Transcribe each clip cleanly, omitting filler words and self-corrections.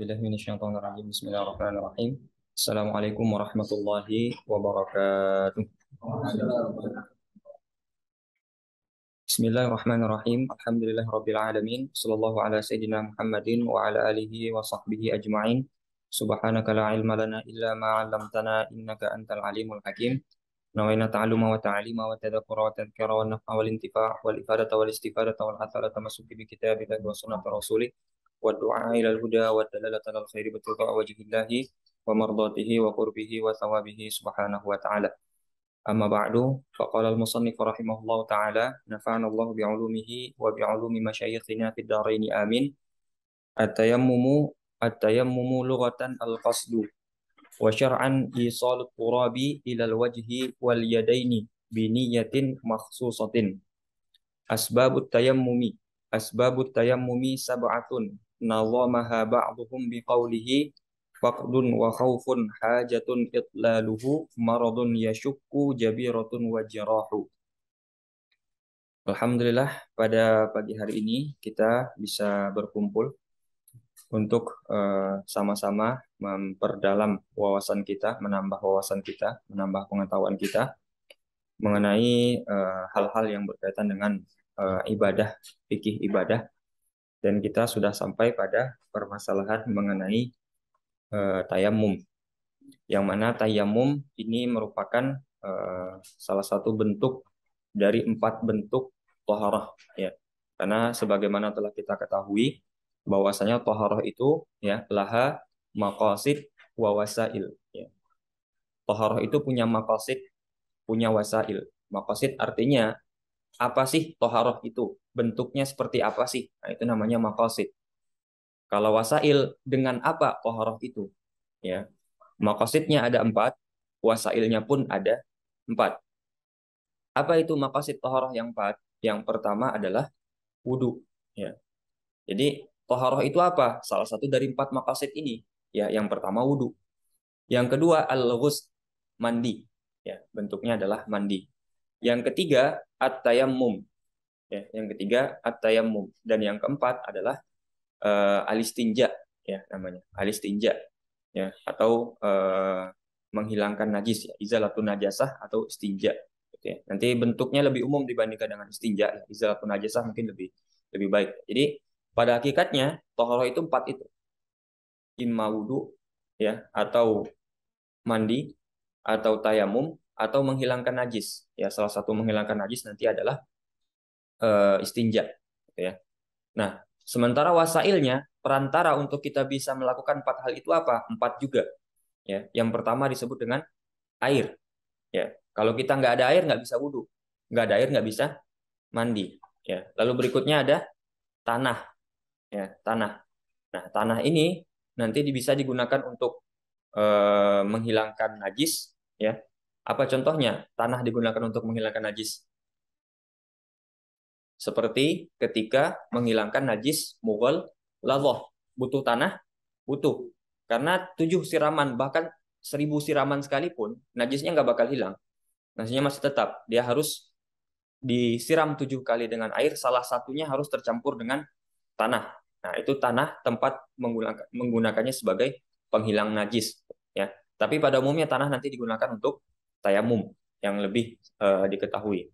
billahi minasyaitonir rajim. Bismillahirrahmanirrahim. Assalamualaikum warahmatullahi wabarakatuh. Bismillahirrahmanirrahim. Alhamdulillahirabbil alamin. Sallallahu ala sayyidina Muhammadin wa ala alihi wa sahbihi ajma'in. Subhanaka la ilma lana illa ma 'allamtana innaka antal alimul hakim. Nawaina ta'alluma wa ta'lima wa tadhakkura wa tadhkira wa naf'a wal intifa' wal ifadata wal istifadata wal hasala tamassuki bi kitabillahi wa sunnati rasulih wa du'a ila al huda wa dalalata al khairi bi tiqa wajhillahi wa mardatihi wa qurbihi wa thawabihi subhanahu wa ta'ala. Amma ba'du, faqala al-musannif rahimahullahu ta'ala, nafa'ana Allah bi'ulumihi wa bi'ulumi masyayikhina fid dharain amin. At-tayammumu at-tayammumu lughatan al-qasdu wa syar'an isalu turabi ila al-wajhi wal yadaini bi niyyatin makhsusatin. Asbabut tayammumi sab'atun nazamaha ba'duhum biqaulihi faqdun wa khawfun hajatun itlaluhu maradun yashukku jabiratun wa jirahu. Alhamdulillah, pada pagi hari ini kita bisa berkumpul untuk sama-sama memperdalam wawasan kita, menambah wawasan kita, menambah pengetahuan kita mengenai hal-hal yang berkaitan dengan ibadah, fikih ibadah, dan kita sudah sampai pada permasalahan mengenai tayamum, yang mana tayamum ini merupakan salah satu bentuk dari 4 bentuk toharah, ya. Karena sebagaimana telah kita ketahui bahwasanya toharah itu ya laha maqasid wa wasail, ya. Toharah itu punya maqasid, punya wasail. Maqasid artinya apa sih toharah itu? Bentuknya seperti apa sih? Nah, itu namanya maqasid. Kalau wasail, dengan apa toharah itu? Ya, maqasidnya ada 4, wasailnya pun ada 4. Apa itu maqasid toharah yang 4? Yang pertama adalah wudu. Ya. Jadi toharah itu apa? Salah satu dari 4 maqasid ini. Ya, yang pertama wudu. Yang kedua al-ghusl, mandi. Ya, bentuknya adalah mandi. Yang ketiga at-tayammum. Ya, yang ketiga at-tayammum, dan yang keempat adalah alistinja, ya namanya alistinja, ya, atau menghilangkan najis, ya, izalatun najasah atau istinja, gitu ya. Nanti bentuknya lebih umum dibandingkan dengan istinja, ya. Izalatun najasah mungkin lebih lebih baik. Jadi pada hakikatnya tohoroh itu 4 itu, imma wudu, ya, atau mandi, atau tayamum, atau menghilangkan najis, ya. Salah satu menghilangkan najis nanti adalah istinja, gitu ya. Nah, sementara wasailnya, perantara untuk kita bisa melakukan 4 hal itu apa? 4 juga, ya. Yang pertama disebut dengan air, ya. Kalau kita nggak ada air nggak bisa wudhu, nggak ada air nggak bisa mandi, ya. Lalu berikutnya ada tanah, ya, tanah. Nah, tanah ini nanti bisa digunakan untuk menghilangkan najis, ya. Apa contohnya? Tanah digunakan untuk menghilangkan najis. Seperti ketika menghilangkan najis mughal ladhah, butuh tanah, butuh. Karena 7 siraman, bahkan 1000 siraman sekalipun, najisnya nggak bakal hilang. Najisnya masih tetap. Dia harus disiram 7 kali dengan air, salah satunya harus tercampur dengan tanah. Nah, itu tanah tempat menggunakannya sebagai penghilang najis, ya. Tapi pada umumnya tanah nanti digunakan untuk tayamum yang lebih diketahui.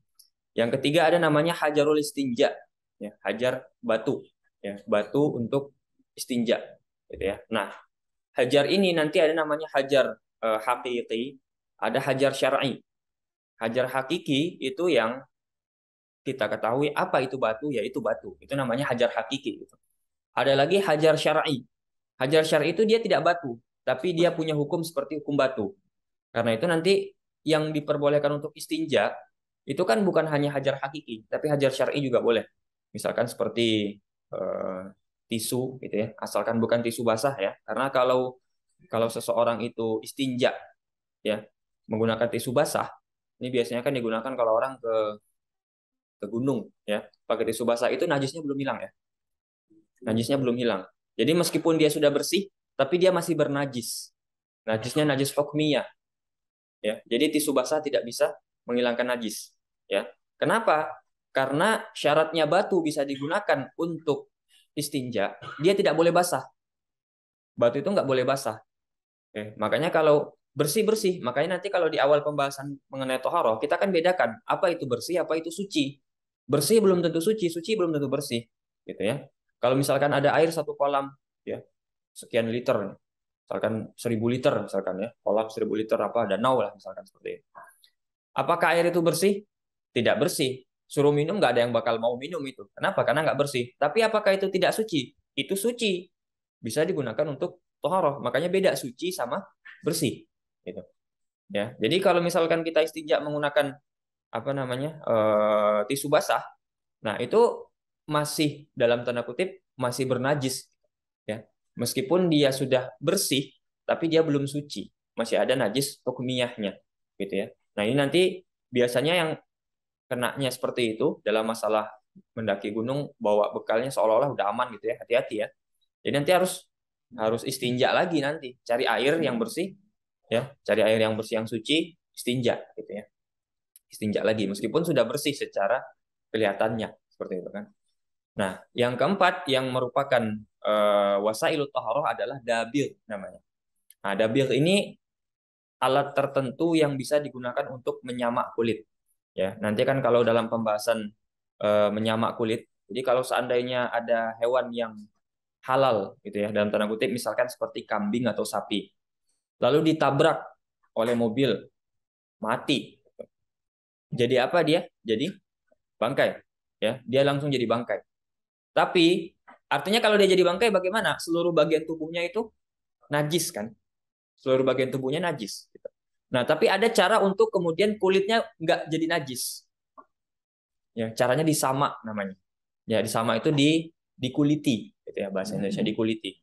Yang ketiga ada namanya hajarul istinja, ya, hajar batu, ya, batu untuk istinja, gitu ya. Nah, hajar ini nanti ada namanya hajar hakiki, ada hajar syar'i. Hajar hakiki itu yang kita ketahui apa itu batu, yaitu batu. Itu namanya hajar hakiki, gitu. Ada lagi hajar syar'i. Hajar syar'i itu dia tidak batu, tapi dia punya hukum seperti hukum batu. Karena itu nanti yang diperbolehkan untuk istinja itu kan bukan hanya hajar hakiki, tapi hajar syar'i juga boleh. Misalkan seperti eh, tisu, gitu ya. Asalkan bukan tisu basah, ya. Karena kalau kalau seseorang itu istinja, ya, menggunakan tisu basah, ini biasanya kan digunakan kalau orang ke gunung, ya. Pakai tisu basah itu najisnya belum hilang, ya. Najisnya belum hilang. Jadi meskipun dia sudah bersih, tapi dia masih bernajis. Najisnya najis hukmiyah, ya. Jadi tisu basah tidak bisa menghilangkan najis, ya. Kenapa? Karena syaratnya batu bisa digunakan untuk istinja, dia tidak boleh basah. Batu itu nggak boleh basah. Oke. Makanya kalau bersih-bersih, makanya nanti kalau di awal pembahasan mengenai toharoh, kita kan bedakan apa itu bersih, apa itu suci. Bersih belum tentu suci, suci belum tentu bersih, gitu ya. Kalau misalkan ada air satu kolam, ya sekian liter, misalkan 1.000 liter, misalkan ya, kolam 1.000 liter apa danau lah, misalkan seperti itu. Apakah air itu bersih? Tidak bersih. Suruh minum nggak ada yang bakal mau minum itu. Kenapa? Karena nggak bersih. Tapi apakah itu tidak suci? Itu suci. Bisa digunakan untuk toharoh. Makanya beda suci sama bersih. Gitu. Ya. Jadi kalau misalkan kita istinja menggunakan apa namanya tisu basah, nah itu masih dalam tanda kutip masih bernajis. Ya. Meskipun dia sudah bersih, tapi dia belum suci. Masih ada najis hukmiyahnya. Gitu ya. Nah ini nanti biasanya yang kenanya seperti itu dalam masalah mendaki gunung bawa bekalnya seolah-olah udah aman gitu ya, hati-hati ya. Jadi nanti harus harus istinja lagi nanti, cari air yang bersih ya, cari air yang bersih yang suci, istinja gitu ya. Istinja lagi meskipun sudah bersih secara kelihatannya seperti itu kan. Nah, yang keempat yang merupakan wasailut taharah adalah dabil namanya. Nah, dabil ini alat tertentu yang bisa digunakan untuk menyamak kulit. Ya, nanti kan kalau dalam pembahasan menyamak kulit, jadi kalau seandainya ada hewan yang halal gitu ya, dalam tanda kutip misalkan seperti kambing atau sapi, lalu ditabrak oleh mobil, mati. Jadi apa dia? Jadi bangkai. Ya, dia langsung jadi bangkai. Tapi artinya kalau dia jadi bangkai bagaimana? Seluruh bagian tubuhnya itu najis kan? Seluruh bagian tubuhnya najis. Gitu. Nah, tapi ada cara untuk kemudian kulitnya nggak jadi najis. Ya, caranya disamak namanya. Ya, disamak itu dikuliti, gitu ya bahasa Indonesia dikuliti.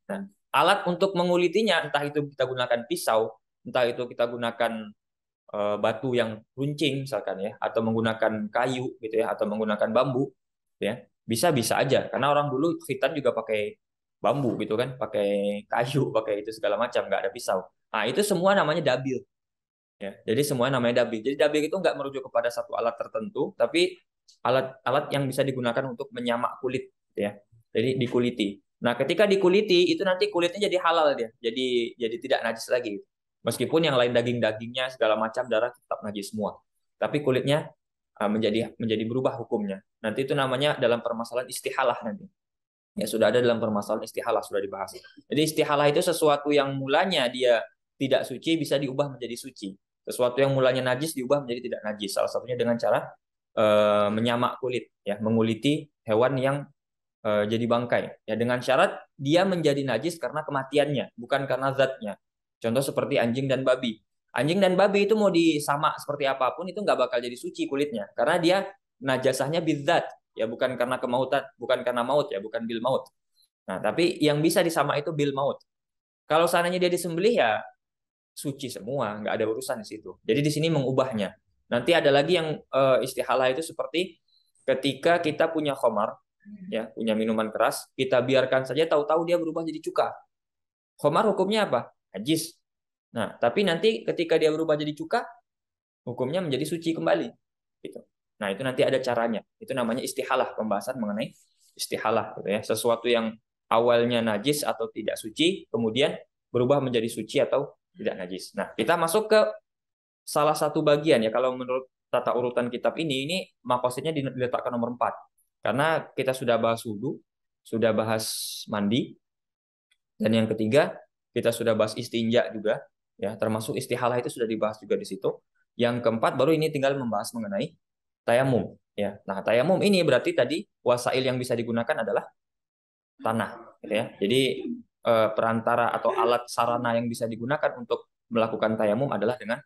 Nah, alat untuk mengulitinya entah itu kita gunakan pisau, entah itu kita gunakan batu yang runcing misalkan ya, atau menggunakan kayu gitu ya, atau menggunakan bambu, gitu ya. Bisa-bisa aja karena orang dulu khitan juga pakai bambu gitu kan, pakai kayu, pakai itu segala macam, nggak ada pisau. Nah, itu semua namanya dabil. Ya, jadi semuanya namanya dabir. Jadi dabir itu nggak merujuk kepada satu alat tertentu, tapi alat-alat yang bisa digunakan untuk menyamak kulit, gitu ya. Jadi dikuliti. Nah, ketika dikuliti itu nanti kulitnya jadi halal dia, jadi tidak najis lagi. Meskipun yang lain daging-dagingnya segala macam darah tetap najis semua, tapi kulitnya menjadi menjadi berubah hukumnya. Nanti itu namanya dalam permasalahan istihalah nanti. Ya sudah ada dalam permasalahan istihalah sudah dibahas. Jadi istihalah itu sesuatu yang mulanya dia tidak suci bisa diubah menjadi suci. Sesuatu yang mulanya najis diubah menjadi tidak najis. Salah satunya dengan cara menyamak kulit, ya, menguliti hewan yang jadi bangkai. Ya, dengan syarat dia menjadi najis karena kematiannya, bukan karena zatnya. Contoh seperti anjing dan babi. Anjing dan babi itu mau disamak seperti apapun itu nggak bakal jadi suci kulitnya, karena dia najasahnya bidzat, ya bukan karena kemautan, bukan karena maut ya, bukan bil maut. Nah, tapi yang bisa disamak itu bil maut. Kalau seandainya dia disembelih ya suci semua, nggak ada urusan di situ. Jadi di sini mengubahnya. Nanti ada lagi yang istihalah itu seperti ketika kita punya khamar, ya punya minuman keras, kita biarkan saja tahu-tahu dia berubah jadi cuka. Khamar hukumnya apa? Najis. Nah, tapi nanti ketika dia berubah jadi cuka, hukumnya menjadi suci kembali. Gitu. Nah, itu nanti ada caranya. Itu namanya istihalah, pembahasan mengenai istihalah. Gitu ya. Sesuatu yang awalnya najis atau tidak suci, kemudian berubah menjadi suci atau tidak najis. Nah, kita masuk ke salah satu bagian ya. Kalau menurut tata urutan kitab ini makosidnya diletakkan nomor 4. Karena kita sudah bahas wudhu, sudah bahas mandi, dan yang ketiga kita sudah bahas istinja juga, ya termasuk istihalah itu sudah dibahas juga di situ. Yang keempat baru ini tinggal membahas mengenai tayamum, ya. Nah, tayamum ini berarti tadi wasail yang bisa digunakan adalah tanah, gitu ya. Jadi perantara atau alat sarana yang bisa digunakan untuk melakukan tayamum adalah dengan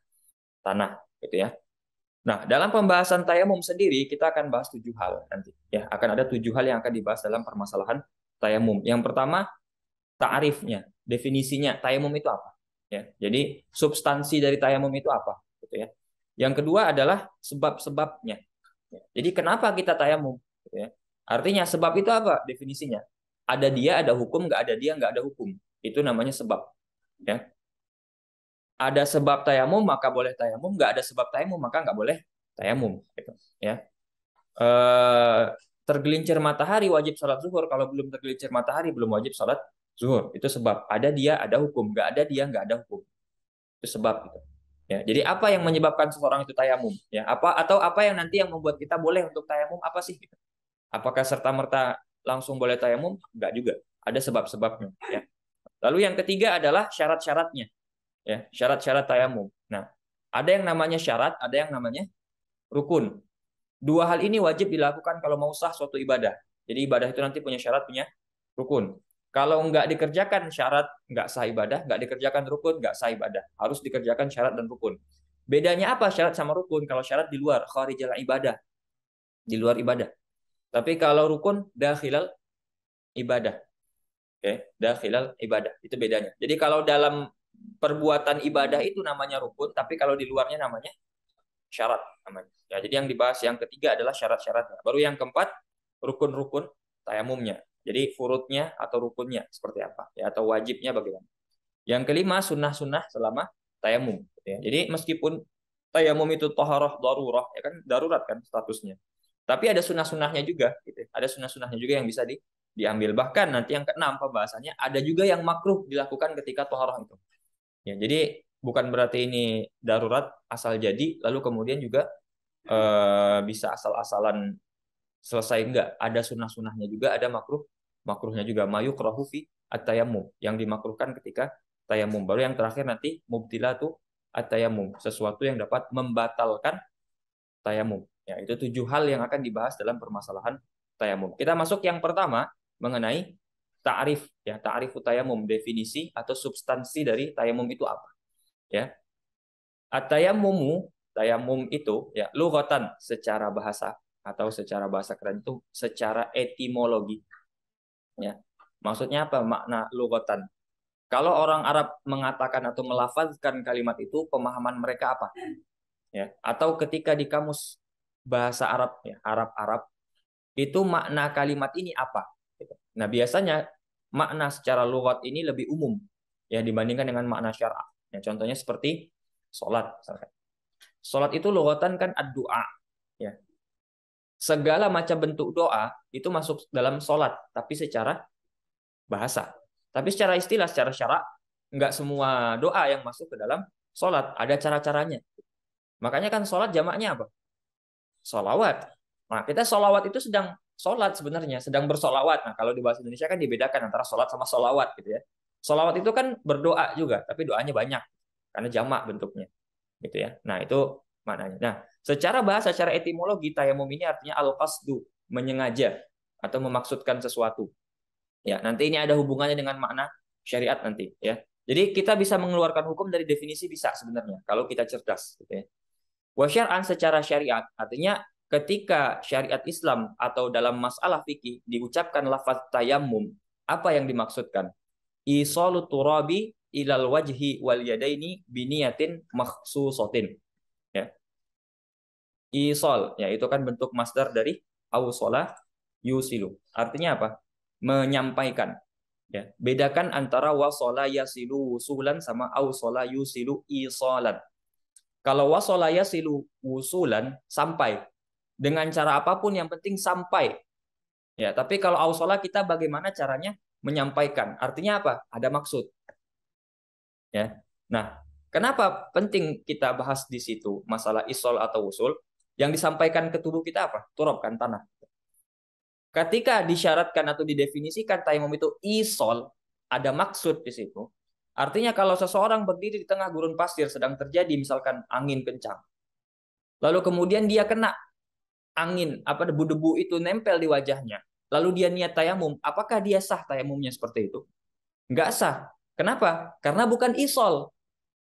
tanah, gitu ya. Nah, dalam pembahasan tayamum sendiri kita akan bahas 7 hal nanti, ya. Akan ada 7 hal yang akan dibahas dalam permasalahan tayamum. Yang pertama, ta'rifnya, definisinya tayamum itu apa? Ya, jadi substansi dari tayamum itu apa? Gitu ya. Yang kedua adalah sebab-sebabnya. Ya, jadi kenapa kita tayamum? Gitu ya. Artinya sebab itu apa? Definisinya. Ada dia, ada hukum, nggak ada dia, nggak ada hukum. Itu namanya sebab. Ya. Ada sebab tayamum maka boleh tayamum, nggak ada sebab tayamum maka nggak boleh tayamum. Gitu. Ya. Tergelincir matahari wajib sholat zuhur, kalau belum tergelincir matahari belum wajib sholat Zuhur itu sebab. Ada dia ada hukum, nggak ada dia nggak ada hukum. Itu sebab gitu. Ya, jadi apa yang menyebabkan seseorang itu tayamum? Ya, apa yang nanti yang membuat kita boleh untuk tayamum apa sih? Gitu. Apakah serta-merta langsung boleh tayamum? Enggak juga. Ada sebab-sebabnya. Ya. Lalu yang ketiga adalah syarat-syaratnya. Ya, syarat-syarat tayamum. Nah, ada yang namanya syarat, ada yang namanya rukun. Dua hal ini wajib dilakukan kalau mau sah suatu ibadah. Jadi ibadah itu nanti punya syarat, punya rukun. Kalau nggak dikerjakan syarat, nggak sah ibadah. Nggak dikerjakan rukun, nggak sah ibadah. Harus dikerjakan syarat dan rukun. Bedanya apa syarat sama rukun? Kalau syarat di luar, kharijal ibadah. Di luar ibadah. Tapi kalau rukun, dakhilal ibadah. Oke, dakhilal ibadah. Itu bedanya. Jadi kalau dalam perbuatan ibadah itu namanya rukun, tapi kalau di luarnya namanya syarat namanya. Ya, jadi yang dibahas yang ketiga adalah syarat-syaratnya. Baru yang keempat, rukun-rukun tayamumnya. Jadi furutnya atau rukunnya seperti apa? Ya, atau wajibnya bagaimana? Yang kelima, sunnah-sunnah selama tayamum. Ya, jadi meskipun tayamum itu toharoh darurah, ya kan darurat kan statusnya. Tapi ada sunnah-sunnahnya juga. Gitu. Ada sunnah-sunnahnya juga yang bisa diambil. Bahkan nanti yang keenam pembahasannya, ada juga yang makruh dilakukan ketika toharoh itu. Ya, jadi bukan berarti ini darurat asal jadi, lalu kemudian juga bisa asal-asalan selesai, enggak. Ada sunnah-sunnahnya juga, ada makruhnya juga. Mayukrahu fi at-tayammum, yang dimakruhkan ketika tayamum. Baru yang terakhir nanti mubtilatu at-tayammum, sesuatu yang dapat membatalkan tayamum. Ya, itu 7 hal yang akan dibahas dalam permasalahan tayamum. Kita masuk yang pertama mengenai ta'rif, ya, ta'rif tayamum, definisi atau substansi dari tayamum itu apa, ya. At-tayammumu, tayamum itu ya lughatan secara bahasa atau secara bahasa keren itu secara etimologi, ya. Maksudnya apa makna lughatan? Kalau orang Arab mengatakan atau melafazkan kalimat itu, pemahaman mereka apa? Ya, atau ketika di kamus bahasa Arab, ya, Arab-Arab, itu makna kalimat ini apa? Gitu. Nah, biasanya makna secara lughat ini lebih umum ya dibandingkan dengan makna syar'a. Ya, contohnya seperti sholat. Sholat itu lughatan kan ad-du'a. Ya. Segala macam bentuk doa itu masuk dalam sholat, tapi secara bahasa. Tapi secara istilah, secara syara, nggak semua doa yang masuk ke dalam sholat. Ada cara-caranya. Makanya kan sholat jamaknya apa? Sholawat. Nah, kita sholawat itu sedang sholat sebenarnya, sedang bersolawat. Nah, kalau di bahasa Indonesia kan dibedakan antara sholat sama sholawat gitu ya. Sholawat itu kan berdoa juga, tapi doanya banyak karena jamak bentuknya, gitu ya. Nah, itu maknanya. Nah, secara bahasa, secara etimologi, tayamum ini artinya al-qasdu, menyengaja atau memaksudkan sesuatu. Ya, nanti ini ada hubungannya dengan makna syariat nanti, ya. Jadi kita bisa mengeluarkan hukum dari definisi bisa sebenarnya kalau kita cerdas, gitu ya. Wa syar'an secara syariat, artinya ketika syariat Islam atau dalam masalah fikih diucapkan lafaz tayammum, apa yang dimaksudkan? Isalu turabi ilal wajhi wal yadaini biniyatin makhsusatin. Ya. Isol, ya itu kan bentuk masdar dari awsola yusilu. Artinya apa? Menyampaikan. Ya. Bedakan antara wasola yasilu wusulan sama awsola yusilu isolan. Kalau wasola yasilu wusulan, sampai. Dengan cara apapun yang penting sampai. Ya, tapi kalau awsola kita bagaimana caranya menyampaikan? Artinya apa? Ada maksud. Ya. Nah, kenapa penting kita bahas di situ masalah isol atau usul? Yang disampaikan ke tubuh kita apa? Turab kan, tanah. Ketika disyaratkan atau didefinisikan tayamum itu isol, ada maksud di situ. Artinya kalau seseorang berdiri di tengah gurun pasir sedang terjadi misalkan angin kencang, lalu kemudian dia kena angin, apa debu-debu itu nempel di wajahnya, lalu dia niat tayamum, apakah dia sah tayamumnya seperti itu? Nggak sah. Kenapa? Karena bukan isol.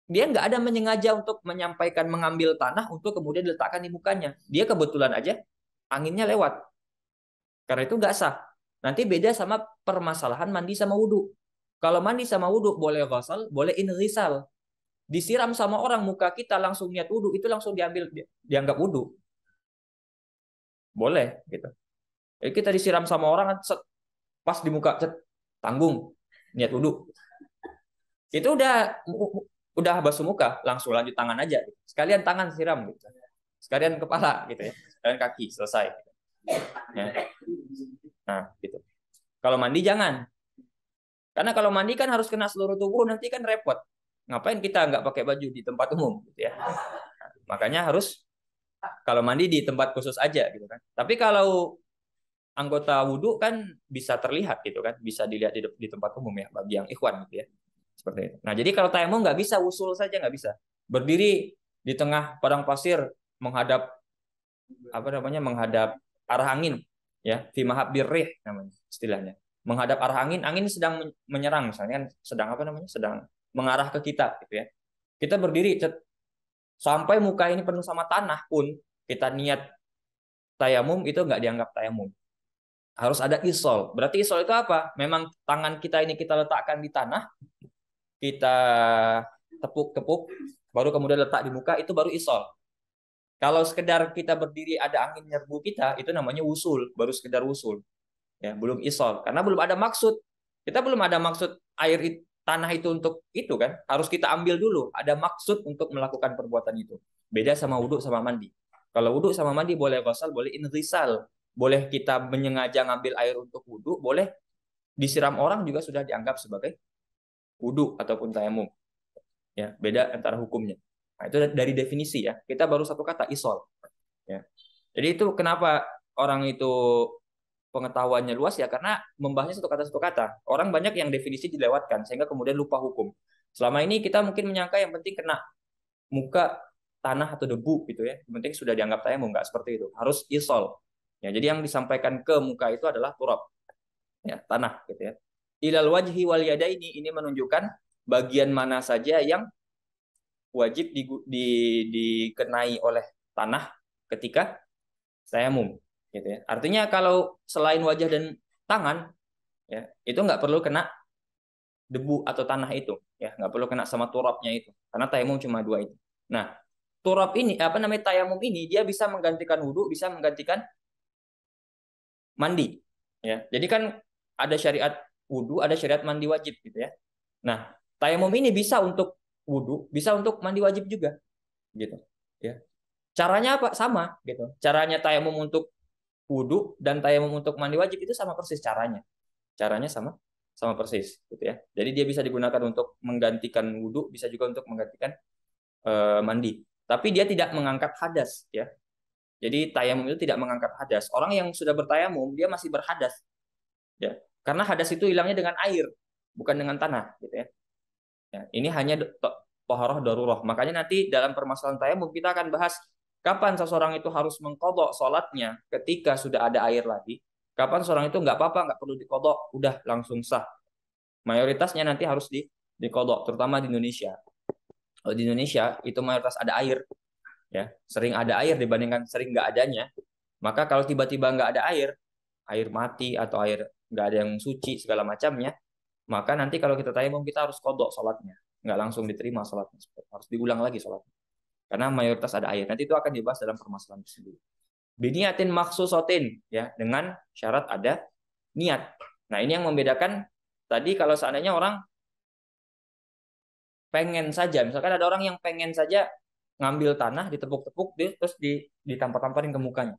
Dia nggak ada menyengaja untuk menyampaikan mengambil tanah untuk kemudian diletakkan di mukanya. Dia kebetulan aja anginnya lewat. Karena itu nggak sah. Nanti beda sama permasalahan mandi sama wudhu. Kalau mandi sama wudhu boleh ghusl, boleh inrisal. Disiram sama orang muka kita langsung niat wudhu, itu langsung diambil dianggap wudhu. Boleh gitu. Jadi kita disiram sama orang pas di muka tanggung niat wudhu. Itu udah basuh muka, langsung lanjut tangan aja. Sekalian tangan siram gitu. Sekalian kepala gitu ya. Sekalian kaki, selesai. Ya. Nah, gitu. Kalau mandi jangan. Karena kalau mandi kan harus kena seluruh tubuh, nanti kan repot. Ngapain kita nggak pakai baju di tempat umum, gitu ya? Makanya harus kalau mandi di tempat khusus aja, gitu kan. Tapi kalau anggota wudhu kan bisa terlihat, gitu kan, bisa dilihat di tempat umum ya, bagi yang ikhwan, gitu ya. Seperti itu. Nah, jadi kalau tayamum nggak bisa usul saja, nggak bisa. Berdiri di tengah padang pasir menghadap apa namanya menghadap arah angin ya fi mahabbir rih namanya istilahnya menghadap arah angin angin sedang menyerang misalnya kan sedang apa namanya sedang mengarah ke kita gitu ya kita berdiri sampai muka ini penuh sama tanah pun kita niat tayamum itu nggak dianggap tayamum harus ada isol berarti isol itu apa memang tangan kita ini kita letakkan di tanah kita tepuk-tepuk baru kemudian letak di muka itu baru isol. Kalau sekedar kita berdiri ada angin nyerbu kita, itu namanya wusul, baru sekedar wusul. Ya, belum isol. Karena belum ada maksud. Kita belum ada maksud tanah itu untuk itu kan. Harus kita ambil dulu. Ada maksud untuk melakukan perbuatan itu. Beda sama wudhu sama mandi. Kalau wudhu sama mandi boleh ghusl, boleh inzisal. Boleh kita menyengaja ngambil air untuk wudhu, boleh disiram orang juga sudah dianggap sebagai wudhu ataupun tayamum. Ya, beda antara hukumnya. Nah, itu dari definisi ya. Kita baru satu kata isol. Ya. Jadi itu kenapa orang itu pengetahuannya luas ya karena membahasnya satu kata. Orang banyak yang definisi dilewatkan sehingga kemudian lupa hukum. Selama ini kita mungkin menyangka yang penting kena muka tanah atau debu gitu ya. Yang penting sudah dianggap tayamum nggak seperti itu. Harus isol. Ya, jadi yang disampaikan ke muka itu adalah turab. Ya, tanah gitu ya. Ilal wajhi wal ini menunjukkan bagian mana saja yang wajib dikenai oleh tanah ketika tayamum gitu ya. Artinya kalau selain wajah dan tangan ya, itu nggak perlu kena debu atau tanah itu ya, nggak perlu kena sama turabnya itu. Karena tayamum cuma dua itu. Nah, turab ini apa namanya tayamum ini dia bisa menggantikan wudhu, bisa menggantikan mandi ya. Jadi kan ada syariat wudhu, ada syariat mandi wajib gitu ya. Nah, tayamum ini bisa untuk wudhu, bisa untuk mandi wajib juga gitu ya. Caranya apa? Sama gitu. Caranya tayamum untuk wudhu dan tayamum untuk mandi wajib itu sama persis caranya. Caranya sama sama persis gitu ya. Jadi dia bisa digunakan untuk menggantikan wudhu, bisa juga untuk menggantikan mandi. Tapi dia tidak mengangkat hadas ya. Jadi tayamum itu tidak mengangkat hadas. Orang yang sudah bertayamum dia masih berhadas ya. Karena hadas itu hilangnya dengan air, bukan dengan tanah gitu ya. Ya, ini hanya toharoh daruroh. Makanya nanti dalam permasalahan tayamum kita akan bahas kapan seseorang itu harus mengkodok sholatnya ketika sudah ada air lagi. Kapan seseorang itu nggak apa-apa, nggak perlu dikodok, udah langsung sah. Mayoritasnya nanti harus dikodok, terutama di Indonesia. Kalau di Indonesia itu mayoritas ada air, ya sering ada air dibandingkan sering nggak adanya. Maka kalau tiba-tiba nggak ada air, air mati atau air nggak ada yang suci segala macamnya, maka nanti kalau kita tayamum kita harus kodok sholatnya, nggak langsung diterima sholatnya, harus diulang lagi sholatnya. Karena mayoritas ada air. Nanti itu akan dibahas dalam permasalahan tersebut. Biniatin maksusotin ya dengan syarat ada niat. Nah ini yang membedakan tadi kalau seandainya orang pengen saja, misalkan ada orang yang pengen saja ngambil tanah ditepuk-tepuk terus ditampar-tamparin ke mukanya.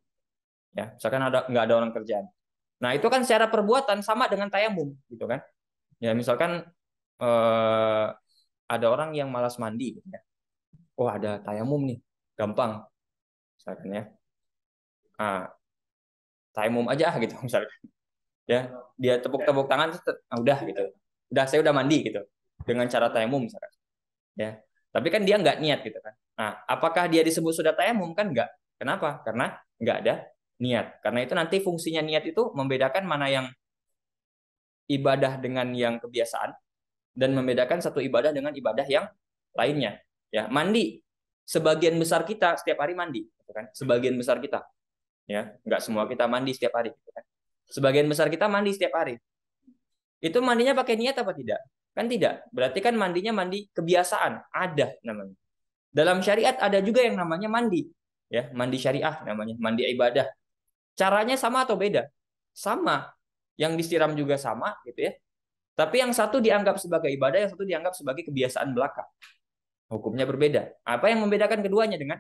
Ya, misalkan nggak ada orang kerjaan. Nah itu kan secara perbuatan sama dengan tayamum gitu kan. Ya misalkan ada orang yang malas mandi gitu ya. Oh ada tayamum nih, gampang misalkan ya. Ah, tayamum aja gitu misalkan. Ya, dia tepuk-tepuk tangan udah gitu. Udah saya udah mandi gitu. Dengan cara tayamum misalkan. Ya. Tapi kan dia nggak niat gitu kan. Nah, apakah dia disebut sudah tayamum kan nggak? Kenapa? Karena nggak ada niat. Karena itu nanti fungsinya niat itu membedakan mana yang ibadah dengan yang kebiasaan dan membedakan satu ibadah dengan ibadah yang lainnya. Ya, mandi. Sebagian besar kita setiap hari mandi, gitu kan? Sebagian besar kita, ya, nggak semua kita mandi setiap hari, gitu kan? Sebagian besar kita mandi setiap hari. Itu mandinya pakai niat apa tidak? Kan tidak. Berarti kan mandinya mandi kebiasaan, ada namanya. Dalam syariat ada juga yang namanya mandi, ya, mandi syariah namanya, mandi ibadah. Caranya sama atau beda? Sama. Yang disiram juga sama, gitu ya. Tapi yang satu dianggap sebagai ibadah, yang satu dianggap sebagai kebiasaan belaka. Hukumnya berbeda. Apa yang membedakan keduanya dengan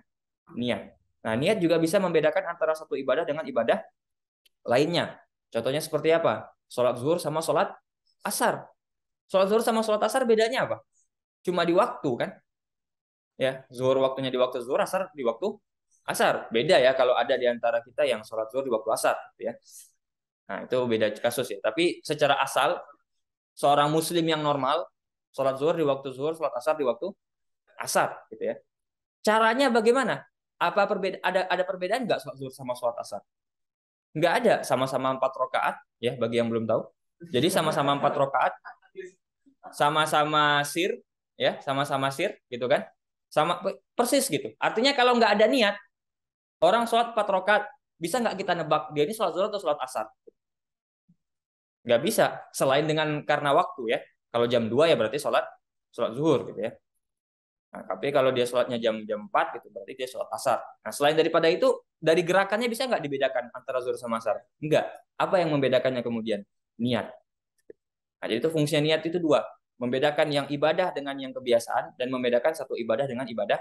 niat? Nah, niat juga bisa membedakan antara satu ibadah dengan ibadah lainnya. Contohnya seperti apa? Sholat zuhur sama sholat asar. Sholat zuhur sama sholat asar bedanya apa? Cuma di waktu kan? Ya, zuhur waktunya di waktu zuhur, asar di waktu asar. Beda ya kalau ada di antara kita yang sholat zuhur di waktu asar, gitu ya. Nah, itu beda kasus ya. Tapi secara asal, seorang muslim yang normal, sholat zuhur di waktu zuhur, sholat asar di waktu asar, gitu ya. Caranya bagaimana? Apa ada perbedaan nggak sholat zuhur sama sholat asar? Nggak ada, sama-sama 4 rakaat ya bagi yang belum tahu. Jadi sama-sama 4 rakaat, sama-sama sir ya, sama-sama sir gitu kan. Sama persis gitu. Artinya kalau nggak ada niat, orang sholat 4 rakaat, bisa nggak kita nebak dia ini sholat zuhur atau sholat asar? Nggak bisa, selain dengan karena waktu ya. Kalau jam 2 ya berarti sholat sholat zuhur gitu ya. Nah, tapi kalau dia sholatnya jam 4 gitu berarti dia sholat asar. Nah, selain daripada itu, dari gerakannya bisa nggak dibedakan antara zuhur sama asar? Enggak. Apa yang membedakannya kemudian? Niat. Nah, jadi itu fungsinya niat itu dua. Membedakan yang ibadah dengan yang kebiasaan dan membedakan satu ibadah dengan ibadah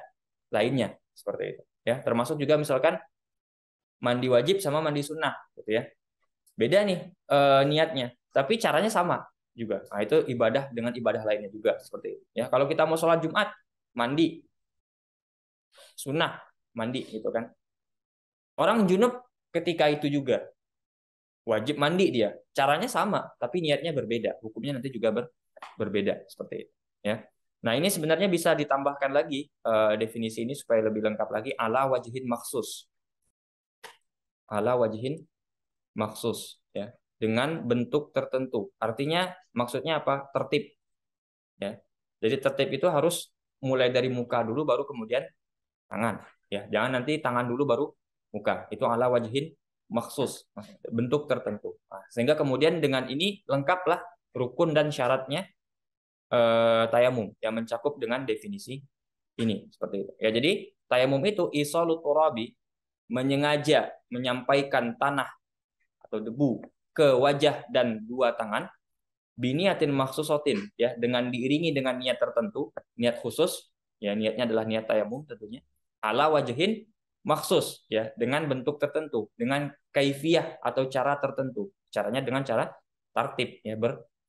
lainnya. Seperti itu. Ya, termasuk juga misalkan mandi wajib sama mandi sunnah. Gitu ya. Beda nih niatnya. Tapi caranya sama juga. Nah, itu ibadah dengan ibadah lainnya juga. Seperti itu. Ya, kalau kita mau sholat Jumat, mandi. Sunnah, mandi gitu kan. Orang junub ketika itu juga wajib mandi dia. Caranya sama, tapi niatnya berbeda. Hukumnya nanti juga berbeda seperti itu. Ya. Nah ini sebenarnya bisa ditambahkan lagi definisi ini supaya lebih lengkap lagi. Ala wajihin maksus. Ala wajihin maksus. Ya. Dengan bentuk tertentu. Artinya maksudnya apa? Tertib. Ya. Jadi tertib itu harus mulai dari muka dulu, baru kemudian tangan. Ya. Jangan nanti tangan dulu baru muka. Itu ala wajihin maksus, bentuk tertentu. Nah, sehingga kemudian dengan ini lengkaplah rukun dan syaratnya tayamum yang mencakup dengan definisi ini seperti itu. Ya, jadi tayamum itu isalut turabi, menyengaja menyampaikan tanah atau debu ke wajah dan dua tangan, biniatin maksusotin ya, dengan diiringi dengan niat tertentu, niat khusus, ya niatnya adalah niat tayamum tentunya. Ala wajihin maksus ya, dengan bentuk tertentu, dengan kaifiyah atau cara tertentu. Caranya dengan cara tartib ya,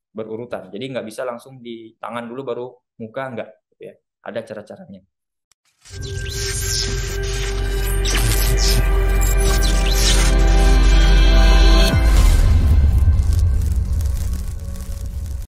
berurutan. Jadi nggak bisa langsung di tangan dulu baru muka, nggak gitu ya. Ada cara-caranya.